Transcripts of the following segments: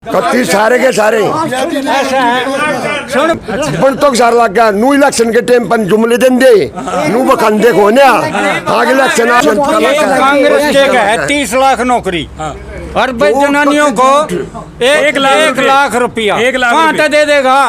कत्ती सारे के सारे पण तो सार लग गया नू इलेक्शन के टाइम पर जुमले देंदे नू बखंदे को ना आगे इलेक्शन कांग्रेस के है 30 लाख नौकरी और जनानियों को 1 लाख रुपया कहाँ से दे देगा?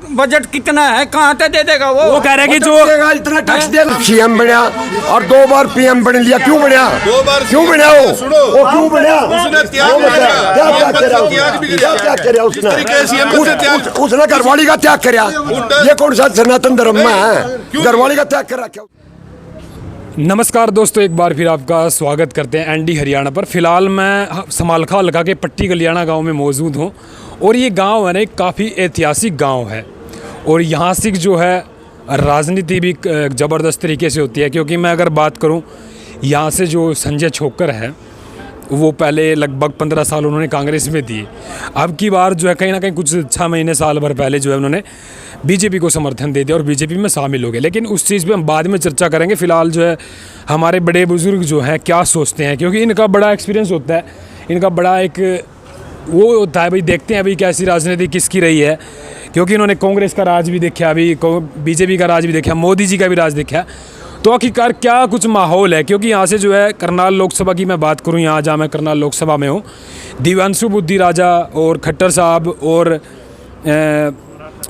बजट कितना है, कहाँ से दे देगा? वो कह रहे कि जो इतना टैक्स दे सीएम बना और 2 बार पीएम बन लिया, क्यों बना? क्यों बना वो क्यों बना? उसने घरवाली का त्याग कराया। ये कौन सा सनातन धर्म में है? घरवाली का त्याग कर रखा। नमस्कार दोस्तों, एक बार फिर आपका स्वागत करते हैं एनडी हरियाणा पर। फ़िलहाल मैं समालखा हल्का के पट्टी गलियाना गांव में मौजूद हूं और ये गांव है ना, एक काफ़ी ऐतिहासिक गांव है और यहाँ से जो है राजनीति भी ज़बरदस्त तरीके से होती है। क्योंकि मैं अगर बात करूं, यहाँ से जो संजय छोकर है वो पहले लगभग 15 साल उन्होंने कांग्रेस में दिए। अब की बार जो है कहीं ना कहीं कुछ 6 महीने साल भर पहले जो है उन्होंने बीजेपी को समर्थन दे दिया और बीजेपी में शामिल हो गए। लेकिन उस चीज़ पे हम बाद में चर्चा करेंगे। फ़िलहाल जो है हमारे बड़े बुज़ुर्ग जो हैं क्या सोचते हैं, क्योंकि इनका बड़ा एक्सपीरियंस होता है, इनका बड़ा एक वो होता है भाई, देखते हैं अभी कैसी राजनीति किसकी रही है। क्योंकि इन्होंने कांग्रेस का राज भी देखा, अभी बीजेपी का राज भी देखा, मोदी जी का भी राज देखा। तो आखिरकार क्या कुछ माहौल है? क्योंकि यहाँ से जो है करनाल लोकसभा की मैं बात करूँ, यहाँ जहाँ मैं करनाल लोकसभा में हूँ, दिव्यांशु बुद्धि राजा और खट्टर साहब और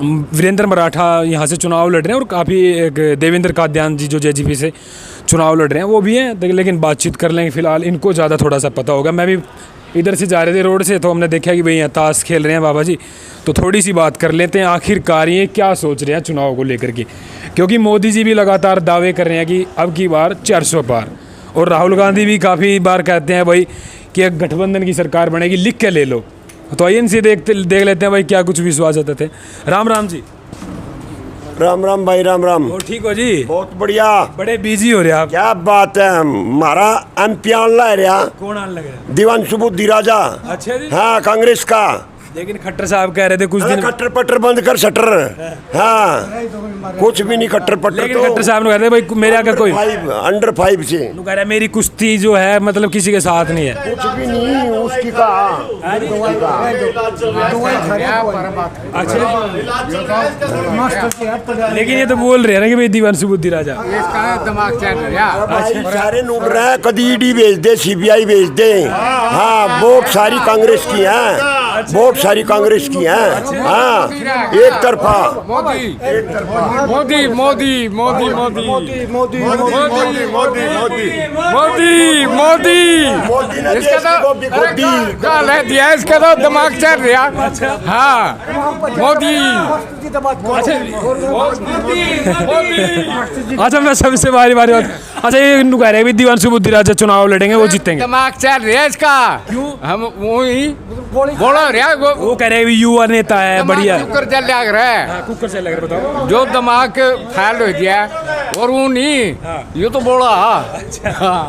वीरेंद्र मराठा यहाँ से चुनाव लड़ रहे हैं और काफ़ी एक देवेंद्र काद्यान जी जो जेजीपी से चुनाव लड़ रहे हैं वो भी हैं। लेकिन बातचीत कर लेंगे, फ़िलहाल इनको ज़्यादा थोड़ा सा पता होगा। मैं भी इधर से जा रहे थे रोड से, तो हमने देखा कि भाई यहाँ ताश खेल रहे हैं बाबा जी, तो थोड़ी सी बात कर लेते हैं आखिरकार ये क्या सोच रहे हैं चुनाव को लेकर के। क्योंकि मोदी जी भी लगातार दावे कर रहे हैं कि अब की बार 400 पार, और राहुल गांधी भी काफ़ी बार कहते हैं भाई कि एक गठबंधन की सरकार बनेगी, लिख के ले लो। तो आइए इनसे देख लेते हैं भाई क्या कुछ विश्वास होते थे। राम राम जी। राम राम भाई, राम राम। और ठीक हो जी? बहुत बढ़िया। बड़े बिजी हो रहे आप। क्या बात है, हमारा एमपी आन ला रहा। कौन आने लगे? दिव्यांशु बुद्धि राजा। अच्छा जी। हाँ, कांग्रेस का। लेकिन खट्टर साहब कह रहे थे कुछ दिन खट्टर पट्टर बंद कर शटर। हाँ, कुछ भी नहीं खट्टर पट्टर। लेकिन खट्टर साहब ने कह रहे भाई मेरे अगर कोई अंडर 5 से कह रहा है मेरी कुश्ती जो है मतलब किसी के साथ नहीं है। कुछ भी नहीं उसकी का। अच्छा, लेकिन ये तो बोल रहे हैं ना कि भाई दिव्यांशु बुद्धि राजा दिमाग चल रहा। सारे नूट रहे हैं, कदी ईडी भेज दे, सीबीआई भेज दे। हाँ, वोट सारी कांग्रेस की है, वोट सारी कांग्रेस की है। हाँ, एक तरफा मोदी मोदी मोदी मोदी मोदी मोदी मोदी मोदी मोदी इसका तो दिया, इसका तो दिमाग चल रहा। हाँ, मोदी। अच्छा, मैं सबसे बारी बारी अच्छा ये कह रहे हैं दिव्यांशु बुद्धि राजा चुनाव लड़ेंगे, वो जीतेंगे। दिमाग चल रहा है इसका। क्यों? हम वही बोला रहा। वो कह रहे हैं युवा नेता है, बढ़िया कुकर चल रहा है। कुकर से लग रहा, बताओ जो दिमाग फैल हो गया और वो नहीं। ये तो बोला।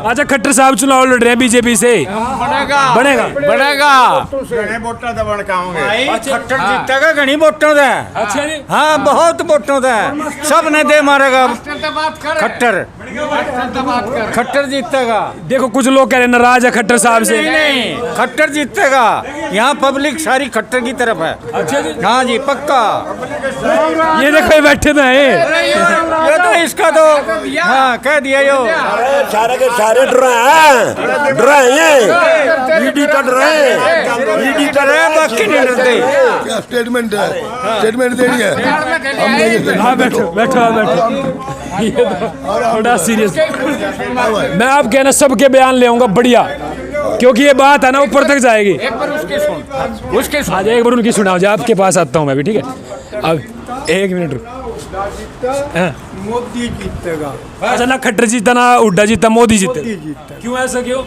अच्छा, खट्टर साहब चुनाव लड़ रहे हैं बीजेपी से, बनेगा बनेगा बनेगा। खट्टर जीतेगा घनी वोटों से। अच्छा जी। हाँ, बहुत वोटों से सब ने दे मारेगा खट्टर। खट्टर जीतेगा। देखो कुछ लोग कह रहे हैं नाराज है खट्टर साहब से। नहीं, खट्टर जीतेगा। यहाँ पब्लिक सारी खट्टर की तरफ है। अच्छा जी। हाँ जी, पक्का। ये देखो ये बैठे तो हैं। ये तो इसका तो हाँ कह दिया यो। सारे के सारे डर हैं, ईडी का डर है, ईडी का अरे बाकी नहीं डरते। क्या स्टेटमेंट है? स्टेटमेंट दे रही है। हाँ, बैठो बैठो बैठो। ये तो थोड़ा सीरियस। मैं आप कहना सबके बयान ले आऊंगा बढ़िया, क्योंकि ये बात है ना ऊपर तक जाएगी। एक बार उसके सुन, उसके सुन। आज एक बार उनकी सुनाओ, जो आपके पास आता हूँ मैं भी, ठीक है? अब 1 मिनट रुक। मोदी जीतेगा। अच्छा, ना खट्टर जीता ना हुड्डा जीता, मोदी जीते। जीता क्यों ऐसा क्यों?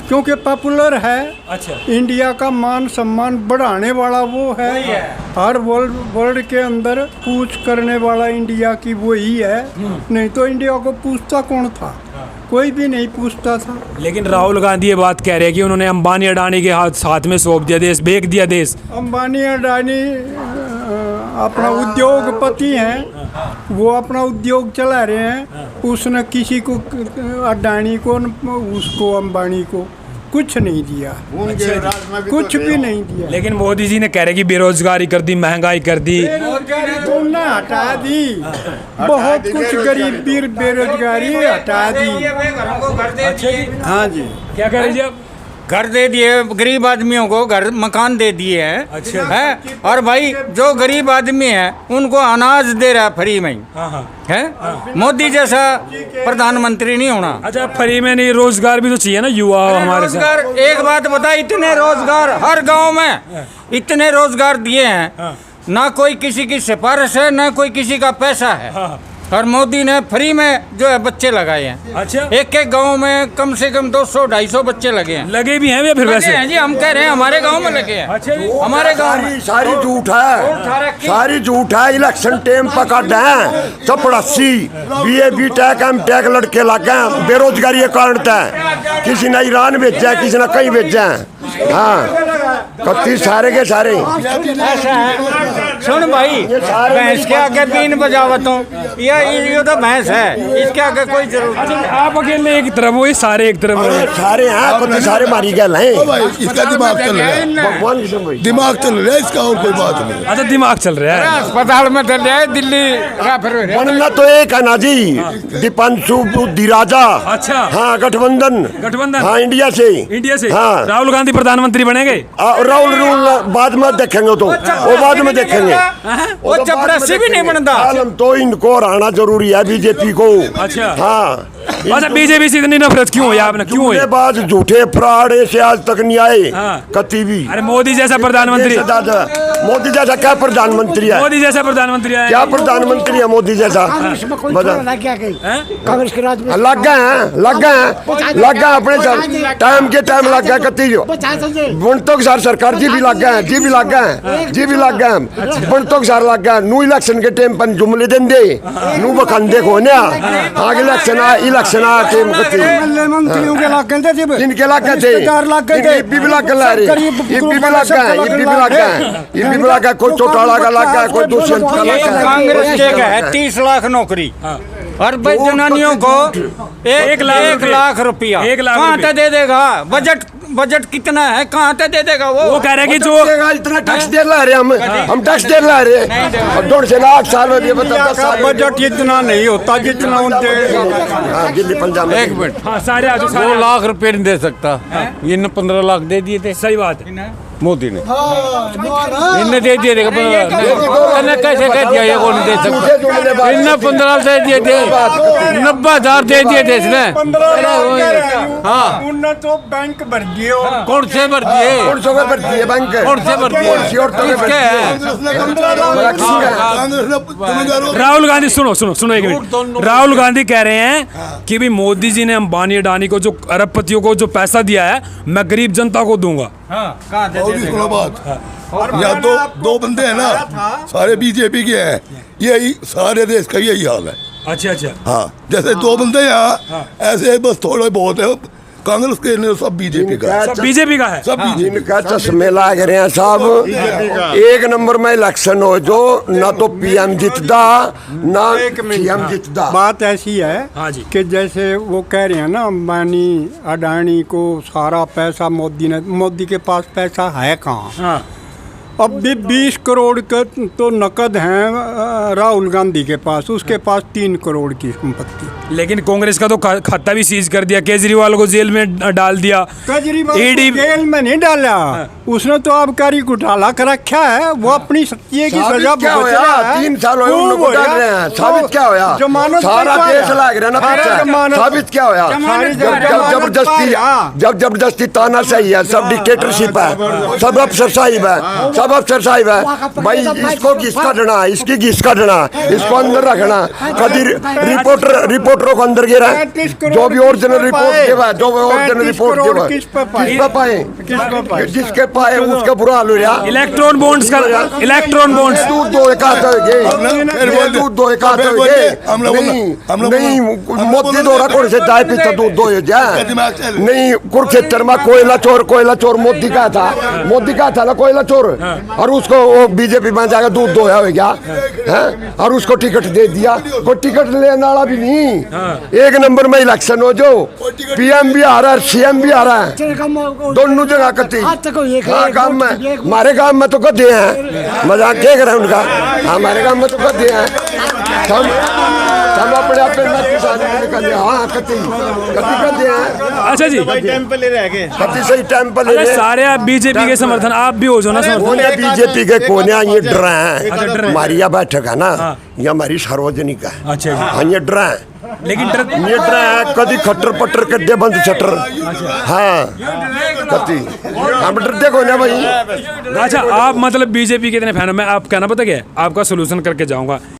क्योंकि पॉपुलर है। अच्छा, इंडिया का मान सम्मान बढ़ाने वाला वो है। हर वर्ल्ड के अंदर पूछ करने वाला इंडिया की वो ही है। नहीं तो इंडिया को पूछता कौन था? कोई भी नहीं पूछता था। लेकिन राहुल गांधी ये बात कह रहे हैं कि उन्होंने अंबानी अडानी के हाथ में सौंप दिया देश, बेच दिया देश। अंबानी अडानी अपना उद्योगपति हैं, वो अपना उद्योग चला रहे हैं। उसने किसी को अडानी को उसको अंबानी को कुछ नहीं दिया, कुछ भी नहीं दिया। लेकिन मोदी जी ने कह रहे कि बेरोजगारी कर दी, महंगाई कर दी। बेरोजगारी तो ना हटा दी, बहुत कुछ गरीबी बेरोजगारी हटा दी। हाँ जी, क्या कह रहे जी आप? घर दे दिए गरीब आदमियों को, घर मकान दे दिए हैं। अच्छा। है, और भाई जो गरीब आदमी है उनको अनाज दे रहा है फ्री में ही। हाँ। है, मोदी जैसा प्रधानमंत्री नहीं होना। अच्छा, फ्री में नहीं, रोजगार भी तो चाहिए ना युवा हमारे साथ। रोजगार, एक बात बता, इतने रोजगार हर गांव में इतने रोजगार दिए हैं, ना कोई किसी की सिफारिश है, ना कोई किसी का पैसा है। और मोदी ने फ्री में जो है बच्चे लगाए हैं। अच्छा। एक एक गांव में कम से कम 200-250 बच्चे लगे हैं। लगे भी हैं या फिर लगे वैसे? हैं जी, हम कह रहे हैं हमारे गांव में लगे हैं। अच्छा जी। हमारे गांव में सारी झूठ है, सारी झूठ है। इलेक्शन टाइम पकड़ है, चपड़ासी बी टेक एम टेक लड़के लग गए, बेरोजगारी के कारण है। किसी ने ईरान भेजा है, किसी ने कहीं भेजा है। हाँ, कत्ती सारे के सारे। ऐसा है, सुन भाई, भैंस के आगे बीन बजावतों, ये तो भैंस है, इसके आगे कोई जरूरत नहीं। आप अकेले एक तरफ हो, ये सारे एक तरफ हो। सारे हैं, कत्ती सारे मारी गए हैं। भाई इसका दिमाग चल रहा है, भगवान की समझ। दिमाग चल रहा है इसका, और कोई बात नहीं। अच्छा, दिमाग चल रहा है। अस्पताल में चल जाए दिल्ली रेफर। बनना तो एक है ना जी, दीपांशु बुद्धिराजा। अच्छा। हाँ, गठबंधन। हाँ, इंडिया से। इंडिया से हाँ। राहुल गांधी प्रधानमंत्री बनेंगे। राहुल बाद में देखेंगे, तो वो बाद में देखेंगे। वो चपरासी भी नहीं बनता। हम तो इनको हराना जरूरी है, बीजेपी को। अच्छा। हाँ, अच्छा, बीजेपी से इतनी नफरत क्यों हुई आपने? क्यों हुई? बाज झूठे फ्रॉड से आज तक नहीं आए। हाँ। कति भी। अरे मोदी जैसा प्रधानमंत्री, मोदी जैसा क्या प्रधानमंत्री है? मोदी जैसा प्रधानमंत्री है। क्या प्रधानमंत्री है मोदी जैसा? कांग्रेस के राज में लग गए हैं, लग गए हैं, लग गए अपने टाइम के टाइम लग गए। कति जो बनतोक सार सरकार जी भी लग गए हैं, जी भी लग गए हैं, जी भी लग गए हैं। बनतोक सार लग गए। नू इलेक्शन के टाइम पर जुमले देंदे, नू बखंदे को ना। आगे इलेक्शन आ टाइम कति मंत्रियों के लाग गए थे, इनके लग गए थे, रिश्तेदार लग गए थे, ये भी लग गए, ये भी लग गए, ये भी लग गए, ये भी लग गए। कोई चौटाला का लग गया, कोई दूसरे का लग गया। कांग्रेस के है 30 लाख नौकरी, और जनानियों को 1 लाख रुपया। 1 लाख कहाँ रुपया। से दे देगा? बजट कितना है, कहाँ से दे देगा वो? कह रहे हैं कि जो इतना टैक्स दे ला रहे हम टैक्स दे ला रहे। अब 1.5 लाख साल में भी बता 10 साल। बजट इतना नहीं होता जितना उनके। हाँ, दिल्ली पंजाब में। 1 मिनट, हाँ, सारे आ जाओ, 2 सारे। लाख रुपए नहीं दे सकता। इन्हें 15 लाख दे दिए थे सही बात है। मोदी ने, इन्हें दे दिए थे 15 लाख। कैसे कह दिया ये कौन दे सकता? इन्हें 15 दे दिए थे, 90,000 दे दिए थे इसने। 15 हाँ। उनने तो बैंक भर दिए। कौन से भर दिए? कौन सौ में भरती है बैंक? कौन से भर दिए? कौन सी औरतों में भरती है? राहुल गांधी, सुनो एक मिनट। राहुल गांधी कह रहे हैं कि भी मोदी जी ने अंबानी अडानी को, जो अरबपतियों को जो पैसा दिया है, मैं गरीब जनता को दूंगा। और भी सुनो बात, यहाँ दो बंदे हैं ना, सारे बीजेपी के हैं। यही सारे देश का यही हाल है। अच्छा। हाँ, जैसे 2 बंदे यहाँ, ऐसे बस थोड़े बहुत है। कांग्रेस के नहीं, सब बीजेपी का है। सब बीजेपी का है। सब बीजेपी। इनका चश्मे लाग रहे हैं साहब। एक नंबर में इलेक्शन हो जो ना तो पीएम जीतदा ना सीएम जीतदा। बात ऐसी है हाँ जी। कि जैसे वो कह रहे हैं ना, अंबानी अडानी को सारा पैसा मोदी के पास पैसा है कहाँ? हाँ। अब भी 20 करोड़ का तो नकद हैं राहुल गांधी के पास, उसके पास 3 करोड़ की संपत्ति। लेकिन कांग्रेस का तो खाता भी सीज कर दिया, केजरीवाल को जेल में डाल दिया। केजरीवाल ईडी को जेल में नहीं डाला, उसने तो आबकारी घोटाला कर रखा है। वो अपनी सत्य की सजा क्या भुगत होया? रहा है। 3 साल हुए खूब उनको डाल होया। रहे हैं। साबित क्या होया? जमानत सारा पर केस क्या लाग रहा है ना सारा पीछे। जमानत- साबित क्या होया? सारी जब जबरदस्ती ताना सही है, सब डिक्टेटरशिप है, सब अफसरशाही है, सब अफसरशाही है। भाई इसको किसका डना, इसकी किसका डना, इसको अंदर रखना। कभी रिपोर्टरों को अंदर गिरा, जो भी ओरिजिनल रिपोर्ट के बाद, जो भी ओरिजिनल रिपोर्ट के बाद किस पे पाए, जिसके पाए उसका बुरा हाल हो रहा। इलेक्ट्रॉन बॉन्ड्स का, इलेक्ट्रॉन बॉन्ड्स। दूध दो एक हाथ होगे, दूध दो एक हाथ होगे। नहीं मोदी दो कौन से चाय पीता दूध दो जाए नहीं। कुरुक्षेत्र में कोयला चोर मोदी का था, मोदी का था ना कोयला चोर। और उसको वो बीजेपी में जाकर दूध दोया हो गया है, और उसको टिकट दे दिया। कोई टिकट लेने वाला भी नहीं। एक नंबर में इलेक्शन हो, जो पीएम भी आ रहा है, सीएम भी आ रहा है, दोनों जगह कती। हाँ, गाँव में, हमारे गाँव में तो गद्दे हैं, मजाक क्या कर रहे हैं उनका, हमारे गाँव में तो गद्दे हैं। हम अपने आप में किसान निकल, हाँ कती गद्दे हैं। अच्छा जी, कती सही टाइम पर ले अरे रहे। सारे आप बीजेपी के समर्थन, आप भी हो जो ना समर्थन। कोने बीजेपी के कोने ये डर हैं। हमारी यह बैठक है ना, ये हमारी सार्वजनिक है। अच्छा जी। हाँ, ये डर है, लेकिन ये डर है कभी खट्टर पट्टर के दे बंद छटर। हाँ कती हम डरते को ना भाई। अच्छा, आप मतलब बीजेपी के इतने फैन हो, मैं आप कहना पता क्या है, आपका सोल्यूशन करके जाऊंगा।